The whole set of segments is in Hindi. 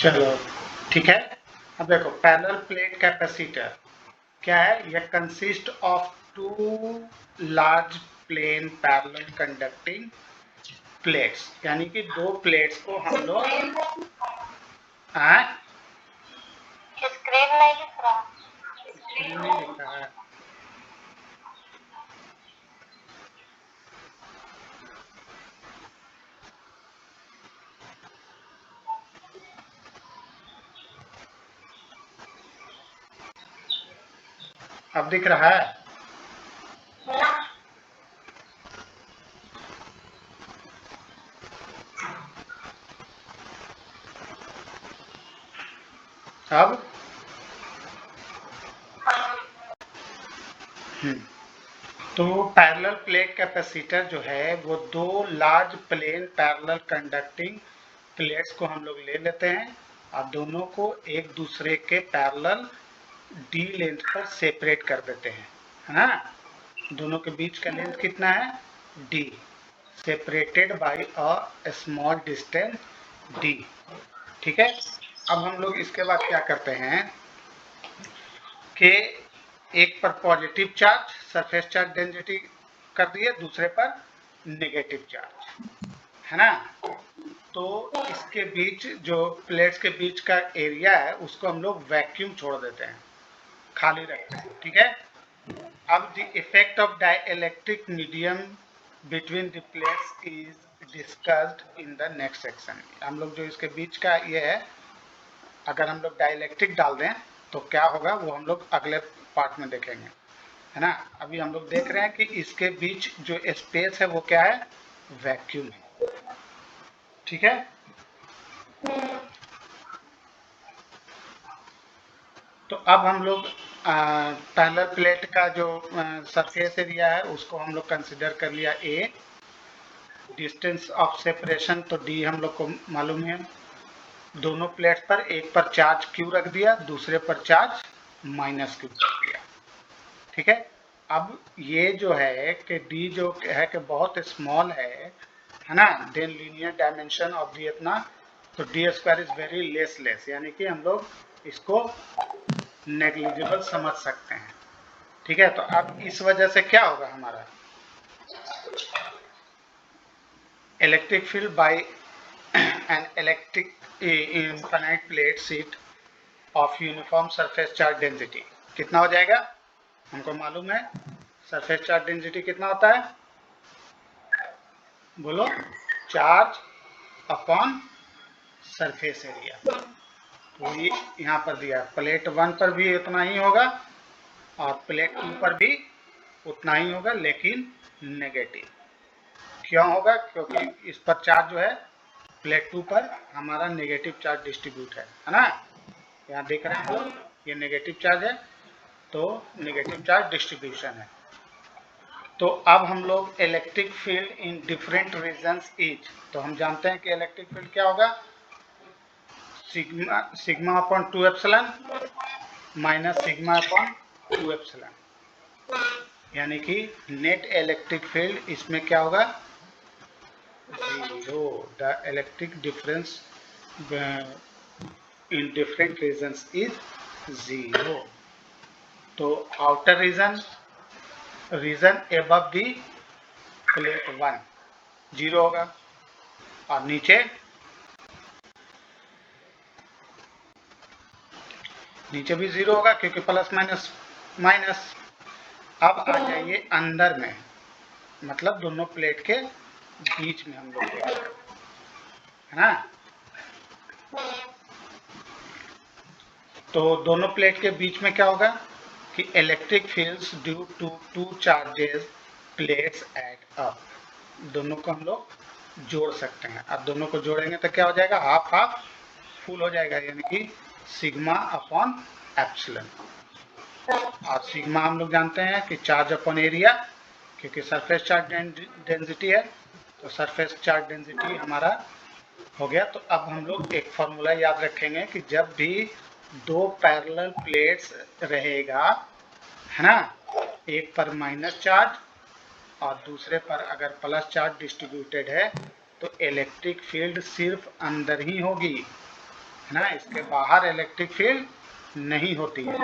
चलो ठीक है। अब देखो पैरेलल प्लेट कैपेसिटर क्या है, यह consist of two large plane parallel conducting plates, यानी कि दो प्लेट्स को हम लोग स्क्रीन नहीं दिख रहा। स्क्रीन नहीं दिखा है। अब दिख रहा है। अब तो पैरेलल प्लेट कैपेसिटर जो है वो दो large plane parallel conducting plates को हम लोग ले लेते हैं और दोनों को एक दूसरे के पैरेलल डी लेंथ पर सेपरेट कर देते हैं, है ना। दोनों के बीच का लेंथ कितना है, D, separated by a small distance D. ठीक है। अब हम लोग इसके बाद क्या करते हैं कि एक पर positive charge surface charge density कर दिए, दूसरे पर नेगेटिव चार्ज, है ना। तो इसके बीच जो प्लेट्स के बीच का एरिया है उसको हम लोग वैक्यूम छोड़ देते हैं, खाली रखते हैं। ठीक है। अब the effect of dielectric medium between the plates is discussed in the next section. हम लोग जो इसके बीच का ये है, अगर हम लोग डाइलेक्ट्रिक डाल दें तो क्या होगा वो हम लोग अगले पार्ट में देखेंगे, है ना। अभी हम लोग देख रहे हैं कि इसके बीच जो स्पेस है वो क्या है, वैक्यूम है। ठीक है। तो अब हम लोग पैरेलल प्लेट का जो सरफेस एरिया है उसको हम लोग कंसिडर कर लिया ए, डिस्टेंस ऑफ सेपरेशन तो डी हम लोग को मालूम है। दोनों प्लेट पर एक पर चार्ज क्यू रख दिया, दूसरे पर चार्ज माइनस क्यू रख दिया। ठीक है। अब ये जो है कि डी जो है कि बहुत स्मॉल है ना, then linear dimension of D इतना, तो D square is very less, यानी कि हम लोग इसको नेग्लिजिबल समझ सकते हैं। ठीक है। तो अब इस वजह से क्या होगा, हमारा electric field by an electric infinite plate sheet of uniform surface charge density कितना हो जाएगा, हमको मालूम है सरफेस चार्ज डेंसिटी कितना होता है, बोलो, चार्ज अपॉन सरफेस एरिया। तो ये यहाँ पर दिया, प्लेट 1 पर भी उतना ही होगा और प्लेट 2 पर भी उतना ही होगा, लेकिन नेगेटिव। क्यों होगा, क्योंकि इस पर चार्ज जो है प्लेट 2 पर हमारा नेगेटिव चार्ज डिस्ट्रीब्यूट है ना। यहाँ देख रहे हैं हम लोग, ये नेगेटिव चार्ज है, तो नेगेटिव चार्ज डिस्ट्रीब्यूशन है। तो अब हम लोग electric field in different regions is, तो हम जानते हैं कि इलेक्ट्रिक फील्ड क्या होगा, sigma sigma upon 2 epsilon minus sigma upon 2 epsilon, यानी कि नेट इलेक्ट्रिक फील्ड इसमें क्या होगा, zero. The electric difference in different regions is zero. तो outer region above the plate 1 zero होगा, और नीचे भी जीरो होगा क्योंकि प्लस माइनस माइनस। अब आ जाइए अंदर में, मतलब दोनों प्लेट के बीच में हम लोग देख रहे हैं, है ना। तो दोनों प्लेट के बीच में क्या होगा कि electric fields due to two charges plates add up, दोनों को हम लोग जोड़ सकते हैं। अब दोनों को जोड़ेंगे तो क्या हो जाएगा, हाफ हाफ फुल हो जाएगा, यानी कि सिग्मा अपॉन एप्सिलॉन। और सिग्मा हम लोग जानते हैं कि चार्ज अपॉन एरिया, क्योंकि सरफेस चार्ज डेंसिटी है, तो सरफेस चार्ज डेंसिटी हमारा हो गया। तो अब हम लोग एक फॉर्मूला याद रखेंगे कि जब भी दो पैरेलल प्लेट्स रहेगा, है ना, एक पर माइनस चार्ज और दूसरे पर अगर प्लस चार्ज डिस्ट्रीब्यूटेड है, तो इलेक्ट्रिक फील्ड सिर्फ अंदर ही होगी, है ना, इसके बाहर इलेक्ट्रिक फील्ड नहीं होती है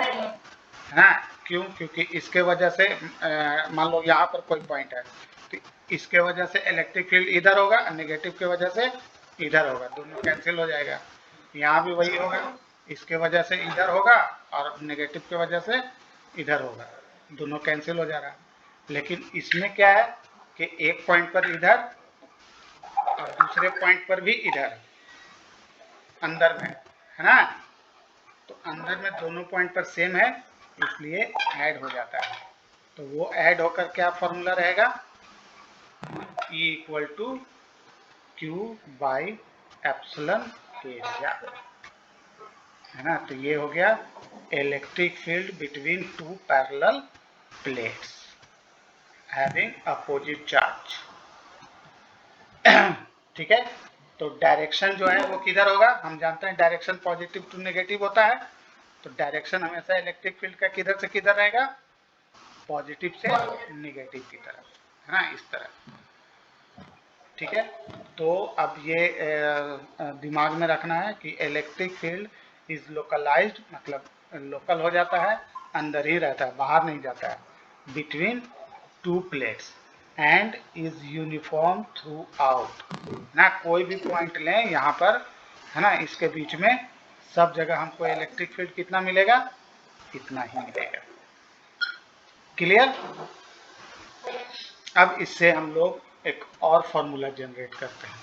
ना। क्यों? क्योंकि इसके वजह से मान लो यहाँ पर कोई पॉइंट है तो इसके वजह से इलेक्ट्रिक फील्ड इधर होगा और नेगेटिव के वजह से इधर होगा, दोनों कैंसिल हो जाएगा। यहाँ भी वही होगा, इसके वजह से इधर होगा और नेगेटिव के वजह से इधर होगा, दोनों कैंसिल हो जा रहा है। लेकिन इसमें क्या है कि एक पॉइंट पर इधर और दूसरे पॉइंट पर भी इधर अंदर में है ना, तो अंदर में दोनों पॉइंट पर सेम है इसलिए ऐड हो जाता है। तो वो ऐड होकर क्या फॉर्मूला रहेगा, E equal to Q by epsilon area, है ना। तो ये हो गया electric field between two parallel plates having opposite charge. ठीक है, तो डायरेक्शन जो है वो किधर होगा, हम जानते हैं डायरेक्शन पॉजिटिव टू नेगेटिव होता है, तो डायरेक्शन हमेशा इलेक्ट्रिक फील्ड का किधर से किधर रहेगा, पॉजिटिव से नेगेटिव की तरफ, है ना, इस तरह। ठीक है, तो अब ये दिमाग में रखना है कि इलेक्ट्रिक फील्ड इज लोकलाइज्ड, मतलब लोकल हो जाता है, अंदर ही रहता है, बाहर नहीं जाता है, between two plates and is uniform through out ना। कोई भी पॉइंट लें यहाँ पर, है ना, इसके बीच में सब जगह हमको इलेक्ट्रिक फील्ड कितना मिलेगा, इतना ही मिलेगा। क्लियर? अब इससे हम लोग एक और फॉर्मूला जनरेट करते हैं।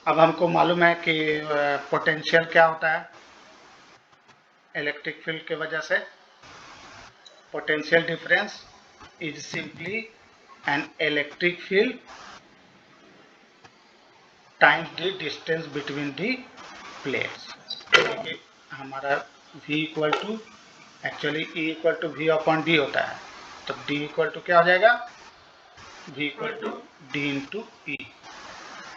अब हमको मालूम है कि पोटेंशियल क्या होता है इलेक्ट्रिक फील्ड के वजह से। Potential difference is simply an electric field times the distance between the plates. हमारा V equal to actually E equal to V upon D होता है, तो D इक्वल टू क्या हो जाएगा, V equal to D into E।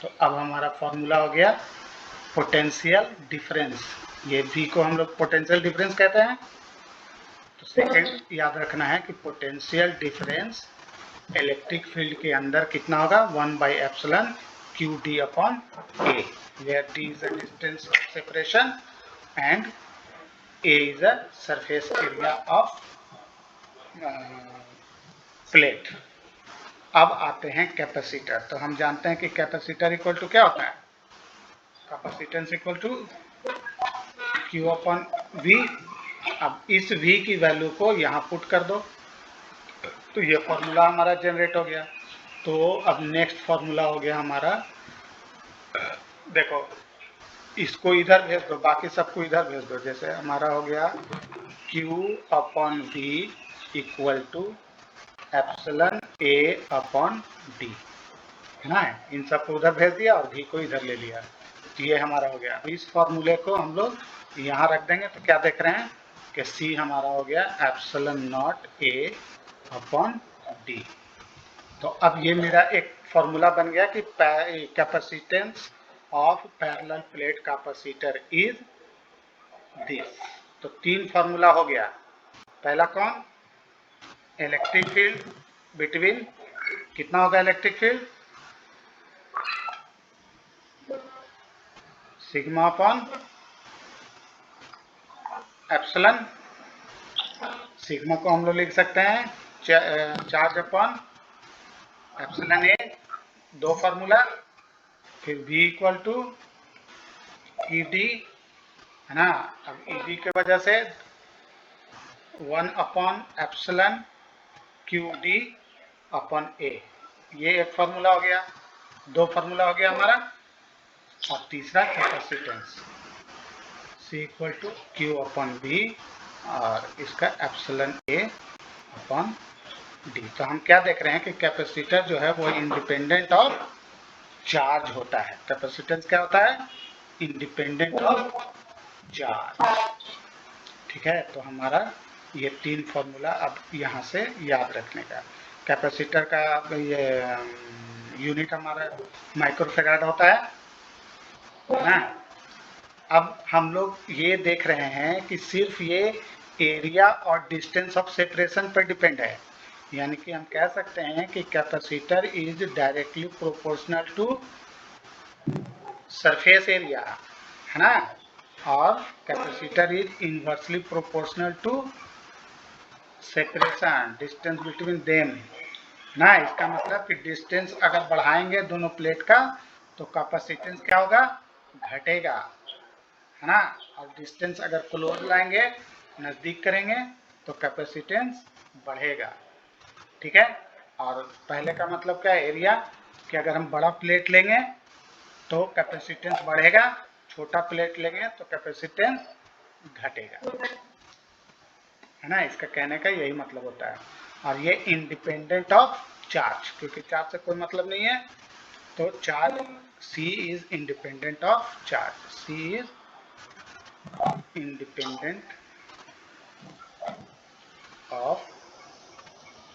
तो अब हमारा फॉर्मूला हो गया पोटेंशियल डिफरेंस, ये V को हम लोग पोटेंशियल डिफरेंस कहते हैं। तो सेकेंड याद रखना है कि पोटेंशियल डिफरेंस इलेक्ट्रिक फील्ड के अंदर कितना होगा, 1 by epsilon Q D upon A, where D is the distance of separation and A is the surface area of plate। अब आते हैं कैपेसिटर। तो हम जानते हैं कि कैपेसिटर इक्वल टू क्या होता है, capacitance equal to Q upon V. अब इस V की वैल्यू को यहाँ पुट कर दो, तो ये फॉर्मूला हमारा जनरेट हो गया। तो अब नेक्स्ट फॉर्मूला हो गया हमारा, देखो इसको इधर भेज दो, बाकी सबको इधर भेज दो। जैसे हमारा हो गया Q upon V equal to epsilon A upon D, है ना, इन सबको उधर भेज दिया और V को इधर ले लिया, तो ये हमारा हो गया। अब इस फॉर्मूले को हम लोग यहाँ रख देंगे, तो क्या देख रहे हैं कि C हमारा हो गया epsilon not A upon D। तो अब ये मेरा एक फॉर्मूला बन गया कि capacitance of parallel plate capacitor is this. तो तीन फॉर्मूला हो गया। पहला कौन, इलेक्ट्रिक फील्ड बिटवीन, कितना होगा electric field, sigma upon epsilon. Sigma को हम लोग लिख सकते हैं चार्ज अपॉन एप्सिलॉन ए, दो फार्मूला। फिर V equal to E D, है ना। अब ई डी के वजह से 1 upon epsilon Q D upon A, ये एक फार्मूला हो गया, दो फार्मूला हो गया हमारा। और तीसरा capacitance C equal to Q upon B और इसका एप्सिलॉन ए अपॉन डी। तो हम क्या देख रहे हैं कि कैपेसिटर जो है वो इंडिपेंडेंट ऑफ चार्ज होता है। कैपेसिटेंस क्या होता है, इंडिपेंडेंट ऑफ चार्ज। ठीक है, तो हमारा ये तीन फॉर्मूला अब यहाँ से याद रखने का। कैपेसिटर का ये यूनिट हमारा माइक्रोफैराड होता है ना। अब हम लोग ये देख रहे हैं कि सिर्फ ये एरिया और डिस्टेंस ऑफ सेपरेशन पर डिपेंड है, यानी कि हम कह सकते हैं कि capacitor is directly proportional to surface area, है ना, और capacitor is inversely proportional to separation distance between them ना। इसका मतलब कि डिस्टेंस अगर बढ़ाएंगे दोनों प्लेट का तो कैपेसिटेंस क्या होगा, घटेगा, है ना, और डिस्टेंस अगर क्लोज लाएंगे, नजदीक करेंगे तो कैपेसिटेंस बढ़ेगा। ठीक है, और पहले का मतलब क्या है, एरिया, कि अगर हम बड़ा प्लेट लेंगे तो कैपेसिटेंस बढ़ेगा, छोटा प्लेट लेंगे तो कैपेसिटेंस घटेगा, है ना। इसका कहने का यही मतलब होता है। और ये इंडिपेंडेंट ऑफ चार्ज, क्योंकि चार्ज से कोई मतलब नहीं है, तो charge C is independent of charge, C is independent of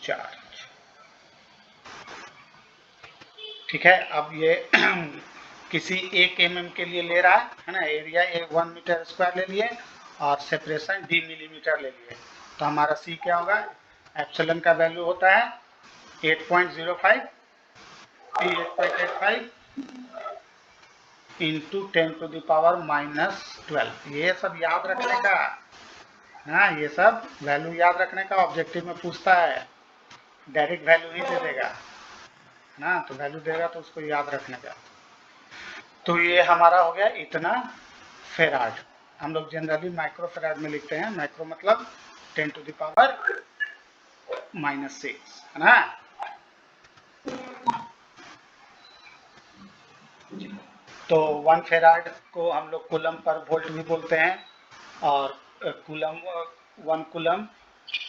charge. ठीक है, अब ये किसी 1 mm के लिए ले रहा है ना, एरिया 1 मीटर स्क्वायर ले लिए और सेपरेशन d मिलीमीटर ले लिए, तो हमारा C क्या होगा, एप्सिलॉन का वैल्यू होता है 8.05 P 8.85 इंटू 10⁻⁻12। ये सब याद रखने का, हाँ, ये सब वैल्यू याद रखने का, ऑब्जेक्टिव में पूछता है, डायरेक्ट वैल्यू नहीं दे देगा ना, तो वैल्यू देगा तो उसको याद रखने का। तो ये हमारा हो गया इतना फेराड। हम लोग जनरली माइक्रो फेराड में लिखते हैं, माइक्रो मतलब 10⁻⁻6, है ना। तो 1 फेराड को हम लोग कूलम पर वोल्ट भी बोलते हैं, और कूलम 1 कूलम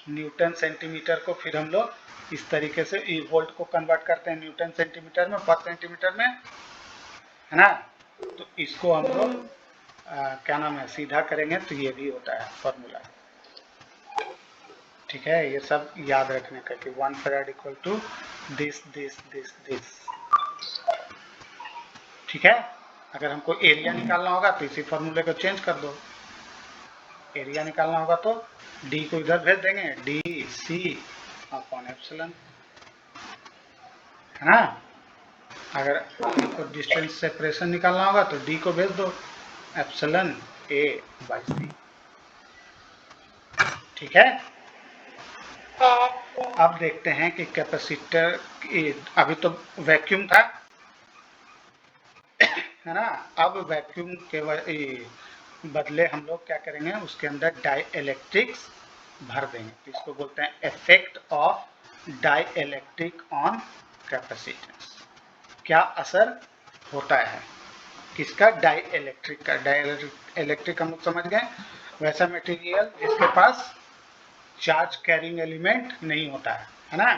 न्यूटन सेंटीमीटर को फिर हम लोग इस तरीके से वोल्ट को कन्वर्ट करते हैं न्यूटन सेंटीमीटर में, पर सेंटीमीटर में, है ना। तो इसको हम लोग क्या नाम है, सीधा करेंगे तो ये भी होता है फॉर्मूला। ठीक है, ये सब याद रखने का कि 1 farad equal to this this this this. ठीक है, अगर हमको एरिया निकालना होगा तो इसी फॉर्मूले को चेंज कर दो, एरिया निकालना होगा तो डी को इधर भेज देंगे, डी सी अपॉन एप्सिलॉन, है ना। अगर हमको डिस्टेंस सेपरेशन निकालना होगा तो डी को भेज दो, एप्सिलॉन ए बाई सी। ठीक है, अब देखते हैं कि कैपेसिटर, अभी तो वैक्यूम था, है ना, अब वैक्यूम के बदले हम लोग क्या करेंगे, उसके अंदर डाई इलेक्ट्रिक्स भर देंगे, तो इसको बोलते हैं effect of dielectric on capacitance. क्या असर होता है किसका, डाई इलेक्ट्रिक का। डाई इलेक्ट्रिक हम लोग समझ गए, वैसा मटेरियल जिसके पास चार्ज कैरिंग एलिमेंट नहीं होता है ना।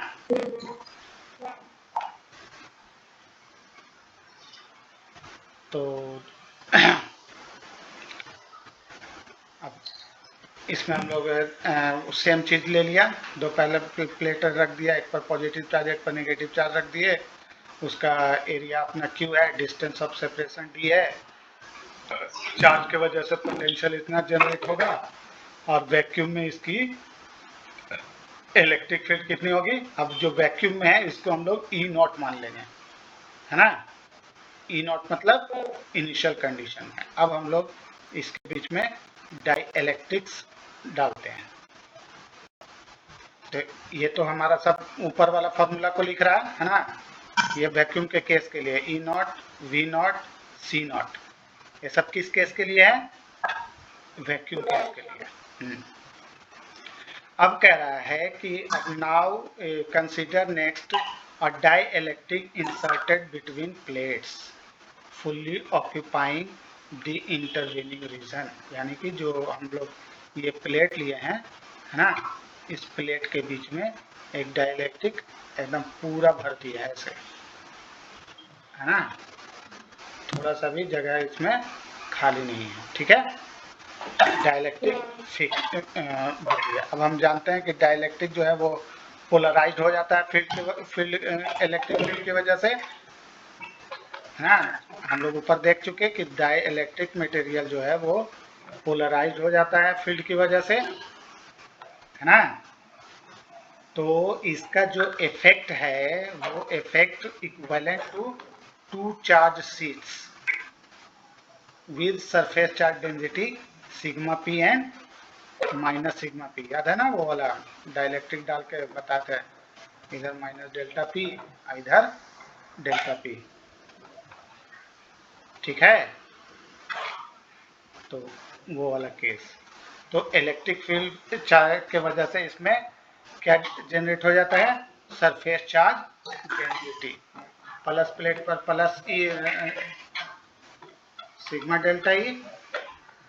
तो अब इसमें हम लोग सेम चीज ले लिया, दो पहले प्लेट रख दिया, एक पर पॉजिटिव चार्ज एक पर नेगेटिव चार्ज रख दिए, उसका एरिया अपना क्यू है, डिस्टेंस ऑफ सेपरेशन डी है, चार्ज के वजह से पोटेंशियल इतना जनरेट होगा, और वैक्यूम में इसकी इलेक्ट्रिक फील्ड कितनी होगी। अब जो वैक्यूम में है इसको हम लोग ई नॉट मान लेंगे, है ना। ई नॉट मतलब इनिशियल कंडीशन है। अब हम लोग इसके बीच में डाई इलेक्ट्रिक्स डालते हैं, तो ये तो हमारा सब ऊपर वाला फॉर्मूला को लिख रहा है ना। ये वैक्यूम के केस के लिए E nought, V nought, C nought, ये सब किस केस के लिए है, वैक्यूम केस के लिए। अब कह रहा है कि now consider next a dielectric inserted between plates fully occupying the intervening region, यानी कि जो हम लोग ये प्लेट लिए हैं, है ना, इस प्लेट के बीच में एक डाइलेक्ट्रिक एकदम पूरा भर दिया है ऐसे, है ना, थोड़ा सा भी जगह इसमें खाली नहीं है। ठीक है, डाइलेक्ट्रिक भर दिया। अब हम जानते हैं कि डाइलेक्ट्रिक जो है वो पोलराइज्ड हो जाता है फील्ड इलेक्ट्रिक फील्ड की वजह से, हाँ, हम लोग ऊपर देख चुके कि डाई इलेक्ट्रिक मटेरियल जो है वो पोलराइज्ड हो जाता है फील्ड की वजह से, है ना। तो इसका जो इफेक्ट है वो effect equivalent to 2 charge sheets, with surface charge density sigma P and minus sigma P. याद है ना वो वाला डाइलेक्ट्रिक डाल के बताते हैं, इधर माइनस डेल्टा पी, इधर डेल्टा पी। ठीक है, तो वो वाला केस। तो इलेक्ट्रिक फील्ड चार्ज के वजह से इसमें क्या जनरेट हो जाता है, surface charge density. Plus plate पर प्लस सिग्मा डेल्टा ई,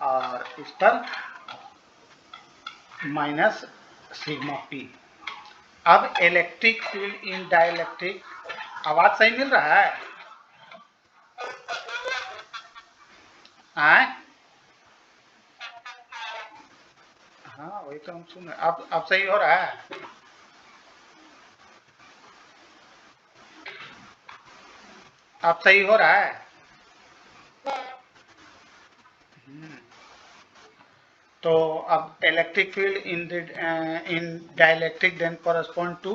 और इस पर माइनस सिग्मा पी। अब इलेक्ट्रिक फील्ड इन डाइलेक्ट्रिक, आवाज सही मिल रहा है? आए? हाँ वही तो हम सुन रहे। अब सही हो रहा है? अब सही हो रहा है? तो अब electric field in dielectric then correspond to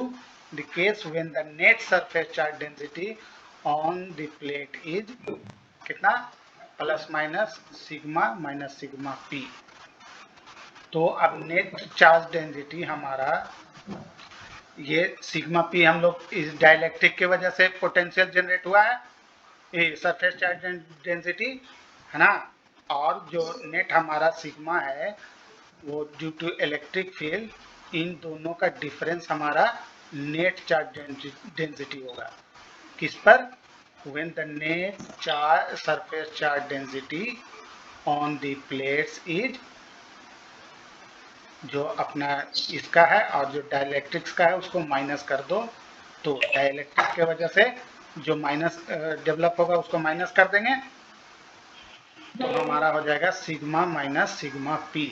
the case when the net surface charge density on the plate is कितना, प्लस माइनस सिग्मा पी। तो अब नेट चार्ज डेंसिटी हमारा ये सिग्मा पी हम लोग इस डाइलेक्ट्रिक की वजह से पोटेंशियल जनरेट हुआ है, ये सरफेस चार्ज डेंसिटी है ना, और जो नेट हमारा सिग्मा है वो ड्यू टू इलेक्ट्रिक फील्ड, इन दोनों का डिफरेंस हमारा नेट चार्ज डेंसिटी होगा। किस पर, when the net charge surface charge density on the plates is, जो अपना इसका है और जो डाइलेक्ट्रिक्स का है उसको माइनस कर दो, तो डाइलेक्ट्रिक के वजह से जो माइनस डेवलप होगा उसको माइनस कर देंगे, तो हमारा हो जाएगा सिग्मा माइनस सिग्मा पी।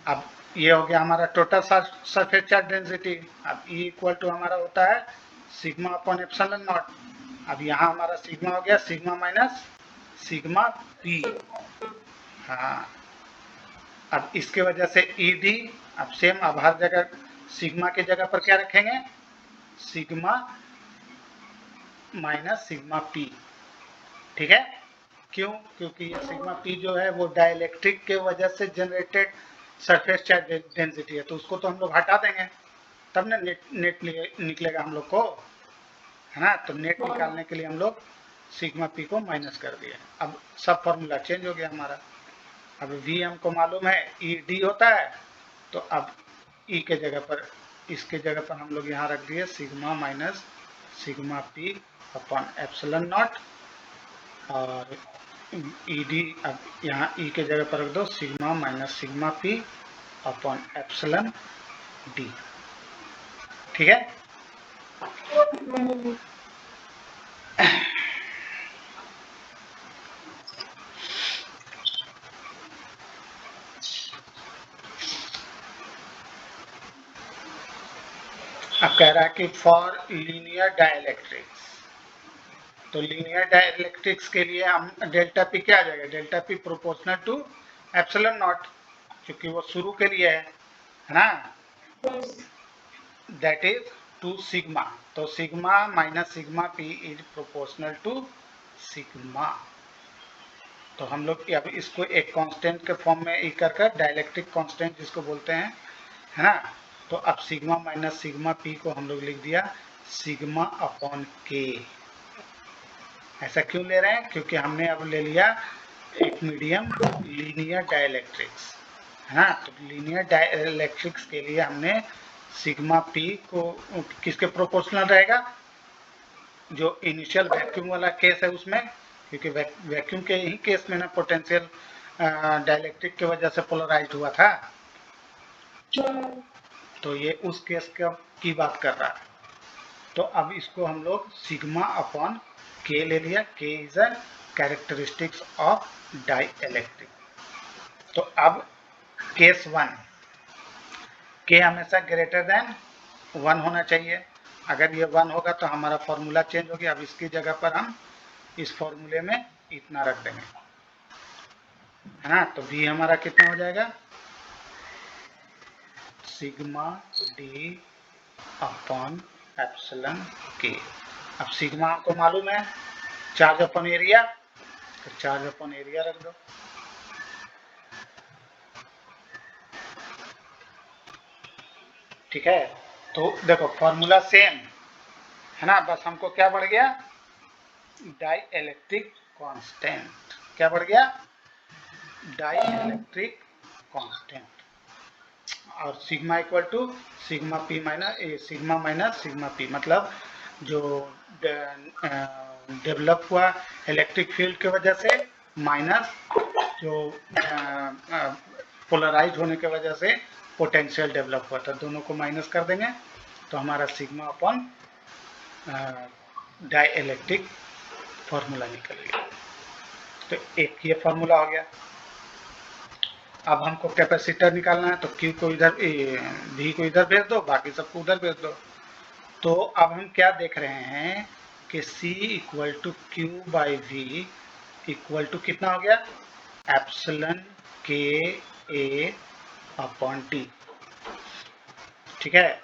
अब ये हो गया हमारा टोटल सरफेस चार्ज डेंसिटी। अब E इक्वल टू हमारा होता है सिग्मा अपॉन एप्सिलॉन नॉट। अब यहाँ हमारा सिग्मा हो गया सिग्मा माइनस सिग्मा पी। हाँ, अब इसके वजह से ई डी, अब सेम, अब हर जगह सिग्मा की जगह पर क्या रखेंगे, सिग्मा माइनस सिग्मा पी। ठीक है, क्यों, क्योंकि ये सिग्मा पी जो है वो डाइलेक्ट्रिक के वजह से जनरेटेड सरफेस चार्ज डेंसिटी है, तो उसको तो हम लोग हटा देंगे तब ना नेट निकलेगा हम लोग को, है ना। तो नेट निकालने के लिए हम लोग सिग्मा पी को माइनस कर दिए। अब सब फॉर्मूला चेंज हो गया हमारा। अब वी हमको मालूम है ई डी होता है, तो अब ई के जगह पर, इसके जगह पर हम लोग यहाँ रख दिए sigma minus sigma P upon epsilon not, और ई डी अब यहाँ ई के जगह पर रख दो sigma minus sigma P upon epsilon D. ठीक है, अब कह रहा है कि फॉर लीनियर डाइलेक्ट्रिक्स, तो लीनियर डाइलेक्ट्रिक्स के लिए हम डेल्टा पी क्या आ जाएगा, delta P proportional to epsilon naught, क्योंकि वो शुरू के लिए है ना, दैट इज टू सिग्मा। तो sigma minus sigma P is proportional to sigma. तो हम लोग अब इसको एक कांस्टेंट के फॉर्म में ई कर डाइलेक्ट्रिक कांस्टेंट जिसको बोलते हैं, है ना। तो अब सिग्मा माइनस सिग्मा पी को हम लोग लिख दिया सिग्मा अपॉन के। ऐसा क्यों ले रहे हैं, क्योंकि हमने अब ले लिया एक मीडियम लीनियर डाइलेक्ट्रिक्स, है ना। तो लीनियर डाइलेक्ट्रिक्स के लिए हमने सिग्मा पी को किसके प्रोपोर्शनल रहेगा, जो इनिशियल वैक्यूम वाला केस है उसमें, क्योंकि वैक्यूम के ही केस में ना पोटेंशियल डाइलेक्ट्रिक की वजह से पोलराइज्ड हुआ था, तो ये उस केस की बात कर रहा है। तो अब इसको हम लोग सिग्मा अपॉन के ले लिया, के is a characteristics of dielectric. तो अब केस 1, के हमेशा ग्रेटर देन 1 होना चाहिए। अगर ये 1 होगा तो हमारा फॉर्मूला चेंज हो गया। अब इसकी जगह पर हम इस फॉर्मूले में इतना रख देंगे, है ना। तो v हमारा कितना हो जाएगा, सिग्मा डी अपॉन एप्सिलॉन के। अब सिग्मा हमको मालूम है चार्ज अपॉन एरिया, तो चार्ज अपॉन एरिया रख दो। ठीक है, तो देखो फॉर्मूला सेम है ना, बस हमको क्या बढ़ गया, डाई इलेक्ट्रिक कांस्टेंट। क्या बढ़ गया, डाई इलेक्ट्रिक कांस्टेंट। और sigma equal to sigma P minus sigma P, मतलब जो डेवलप हुआ इलेक्ट्रिक फील्ड की वजह से माइनस जो पोलराइज होने की वजह से पोटेंशियल डेवलप हुआ था, दोनों को माइनस कर देंगे तो हमारा sigma upon dielectric formula निकलेगा। तो एक ये फॉर्मूला हो गया। अब हमको कैपेसिटर निकालना है, तो Q को इधर V को इधर भेज दो, बाकी सबको उधर भेज दो। तो अब हम क्या देख रहे हैं कि C equal to Q by V equal to कितना हो गया, एप्सिलॉन के ए अपॉन टी। ठीक है,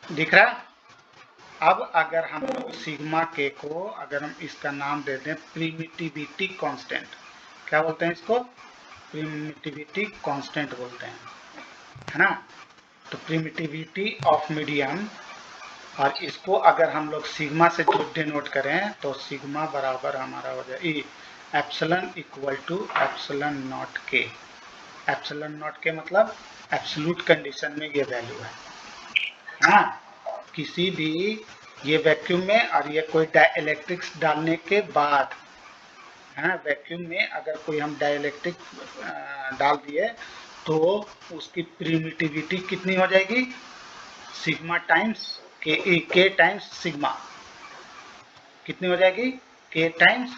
दिख रहा। अब अगर हम लोग सिग्मा के को अगर हम इसका नाम दे दें प्रिमिटिविटी कांस्टेंट, क्या बोलते हैं इसको, प्रिमिटिविटी कांस्टेंट बोलते हैं, है ना। तो प्रिमिटिविटी ऑफ मीडियम, और इसको अगर हम लोग सिग्मा से जो डिनोट करें तो सिग्मा बराबर हमारा हो जाए epsilon equal to epsilon naught K. Epsilon naught के मतलब एब्सोल्यूट कंडीशन में ये वैल्यू है ना, किसी भी ये वैक्यूम में, और ये कोई डाइलेक्ट्रिक्स डालने के बाद, है ना, वैक्यूम में अगर कोई हम डाइलेक्ट्रिक डाल दिए तो उसकी प्रिमिटिविटी कितनी हो जाएगी, सिग्मा टाइम्स के टाइम्स सिग्मा, कितनी हो जाएगी, के टाइम्स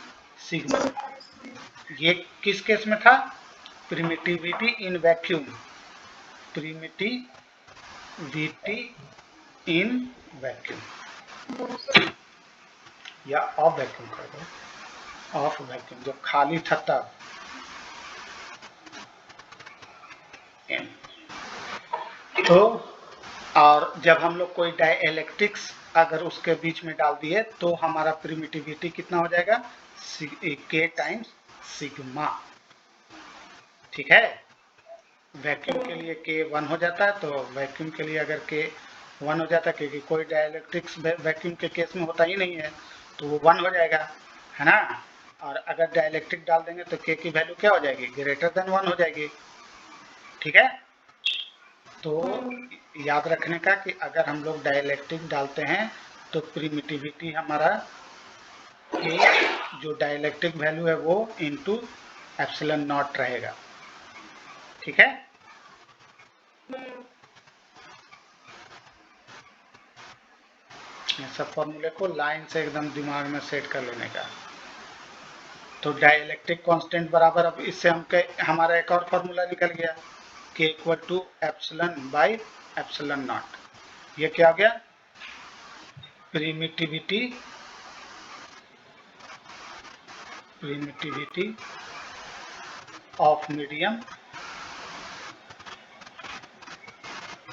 सिग्मा। ये किस केस में था, प्रिमिटिविटी इन वैक्यूम, प्रिमिटिविटी इन वैक्यूम, या ऑफ वैक्यूम कर दो, ऑफ वैक्यूम जब खाली था तब। तो और जब हम लोग कोई डाइलेक्ट्रिक्स अगर उसके बीच में डाल दिए तो हमारा प्रिमिटिविटी कितना हो जाएगा, के टाइम्स सिग्मा। ठीक है, वैक्यूम के लिए के 1 हो जाता है, तो वैक्यूम के लिए अगर के 1 हो जाता है, क्योंकि कोई डाइलेक्ट्रिक्स वैक्यूम के केस में होता ही नहीं है, तो वो 1 हो जाएगा, है ना। और अगर डाइलेक्ट्रिक डाल देंगे तो के की वैल्यू क्या हो जाएगी, ग्रेटर देन 1 हो जाएगी। ठीक है, तो याद रखने का कि अगर हम लोग डाइलेक्ट्रिक डालते हैं तो प्रिमिटिविटी हमारा के जो डाइलेक्ट्रिक वैल्यू है वो इनटू एप्सिलॉन नॉट रहेगा। ठीक है, ये सब फॉर्मूले को लाइन से एकदम दिमाग में सेट कर लेने का। तो डाइलेक्ट्रिक कांस्टेंट बराबर, अब इससे हमारा एक और फॉर्मूला निकल गया, K equal to epsilon by epsilon naught. ये क्या हो गया, प्रिमिटिविटी ऑफ मीडियम,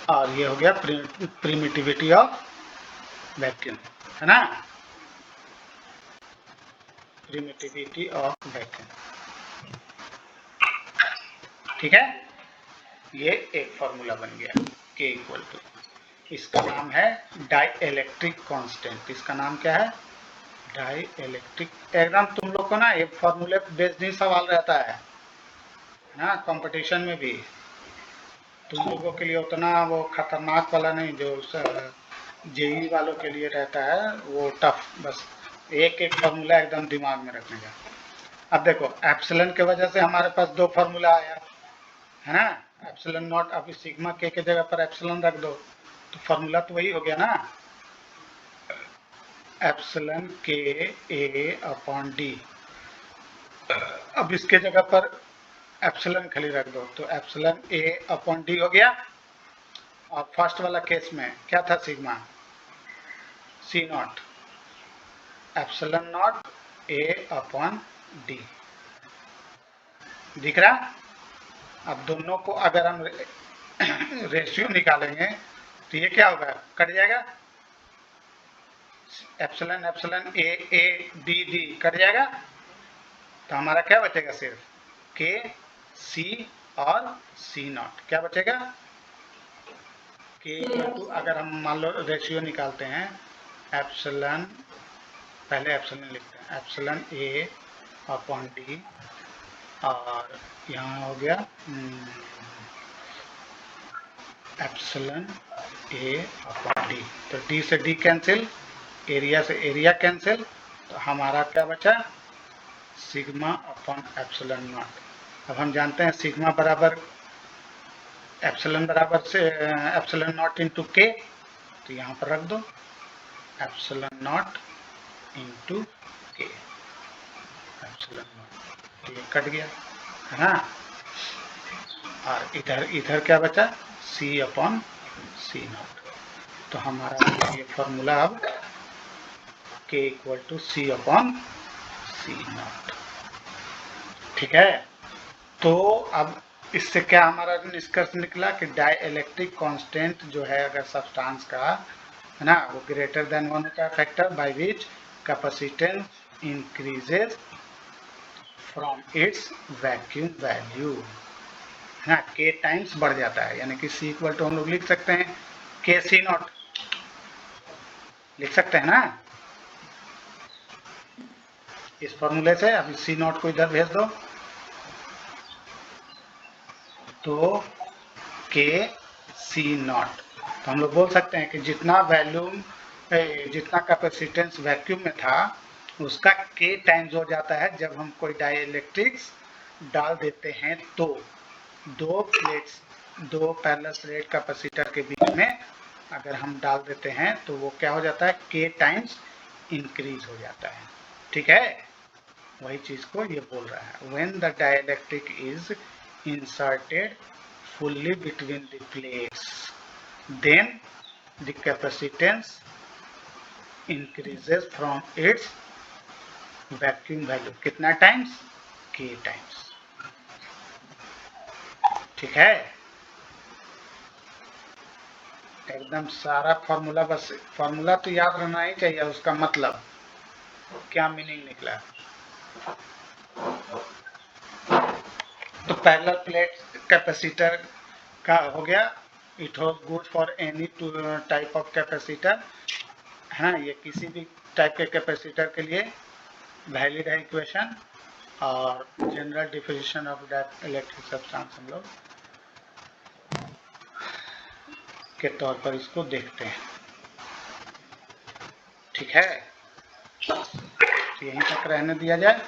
और ये हो गया प्रिमिटिविटी ऑफ वैक्यूम, है ना, प्रिमिटिविटी ऑफ वैक्यूम। ठीक है, ये एक फॉर्मूला बन गया के इक्वल टू, इसका नाम है डाइलेक्ट्रिक कांस्टेंट। इसका नाम क्या है, डाइलेक्ट्रिक। एकदम तुम लोग को ना ये फॉर्मूले बेस्ड ही सवाल रहता है ना, कंपटीशन में भी तुम लोगों के लिए उतना वो खतरनाक वाला नहीं, जो जेई वालों के लिए रहता है वो टफ, बस एक एक फॉर्मूला एकदम दिमाग में रखने का। अब देखो एप्सिलॉन के वजह से हमारे पास 2 फॉर्मूला आया, है ना, एप्सिलॉन नॉट, अभी सिग्मा के जगह पर एप्सिलॉन रख दो तो फॉर्मूला तो वही हो गया ना, एप्सिलॉन के ए अपॉन डी। अब इसके जगह पर एप्सिलॉन खाली रख दो तो एप्सिलॉन ए अपॉन डी हो गया। और फर्स्ट वाला केस में क्या था, sigma C naught epsilon naught A upon D, दिख रहा। अब दोनों को अगर हम रेशियो निकालेंगे तो ये क्या होगा, कट जाएगा, epsilon epsilon A D D cut जाएगा, तो हमारा क्या बचेगा, सिर्फ के सी और सी नॉट। क्या बचेगा, के इक्वल टू, अगर हम मान लो रेशियो निकालते हैं, एप्सिलॉन, पहले एप्सिलॉन लिखते हैं, एप्सिलॉन ए अपॉन डी, और यहाँ हो गया एप्सिलॉन ए अपॉन डी, तो डी से डी कैंसिल, एरिया से एरिया कैंसिल, तो हमारा क्या बचा, सिग्मा अपॉन एप्सिलॉन नॉट। अब हम जानते हैं सिग्मा बराबर एप्सिलॉन बराबर से एप्सिलॉन नॉट इंटू के, तो यहाँ पर रख दो एप्सिलॉन नॉट इंटू के, एप्सिलॉन नॉट, ये कट गया है ना, और इधर क्या बचा, सी अपॉन सी नॉट। तो हमारा ये फॉर्मूला अब K equal to C upon C naught, ठीक है। तो अब इससे क्या हमारा निष्कर्ष निकला कि डाइइलेक्ट्रिक कांस्टेंट जो है अगर सब्सटेंस का, है ना, वो ग्रेटर देन 1 होता है, factor by which capacitance increases from its vacuum value, है ना, के टाइम्स बढ़ जाता है, यानी कि सी इक्वल टू हम लोग लिख सकते हैं के सी नॉट, लिख सकते हैं ना इस फॉर्मूले से। अभी सी नॉट को इधर भेज दो, तो के सी नॉट, तो हम लोग बोल सकते हैं कि जितना वैल्यूम, जितना कैपेसिटेंस वैक्यूम में था उसका के टाइम्स हो जाता है जब हम कोई डाइइलेक्ट्रिक्स डाल देते हैं, तो दो प्लेट्स, दो पैरेलल प्लेट कैपेसिटर के बीच में अगर हम डाल देते हैं तो वो क्या हो जाता है, के टाइम्स इंक्रीज हो जाता है, ठीक है। वही चीज को ये बोल रहा है, when the dielectric is inserted fully between the plates, then the capacitance increases from its vacuum value, कितना टाइम्स, k टाइम्स, ठीक है। एकदम सारा फॉर्मूला, बस फॉर्मूला तो याद रहना ही चाहिए, उसका मतलब क्या मीनिंग निकला। तो पैरेलल प्लेट कैपेसिटर का हो गया, it was good for any type of capacitor, है ना, ये किसी भी टाइप के कैपेसिटर के लिए वैलिड है इक्वेशन। और general definition of that electric substance हम लोग के तौर पर इसको देखते हैं, ठीक है। तो यहीं तक रहने दिया जाए।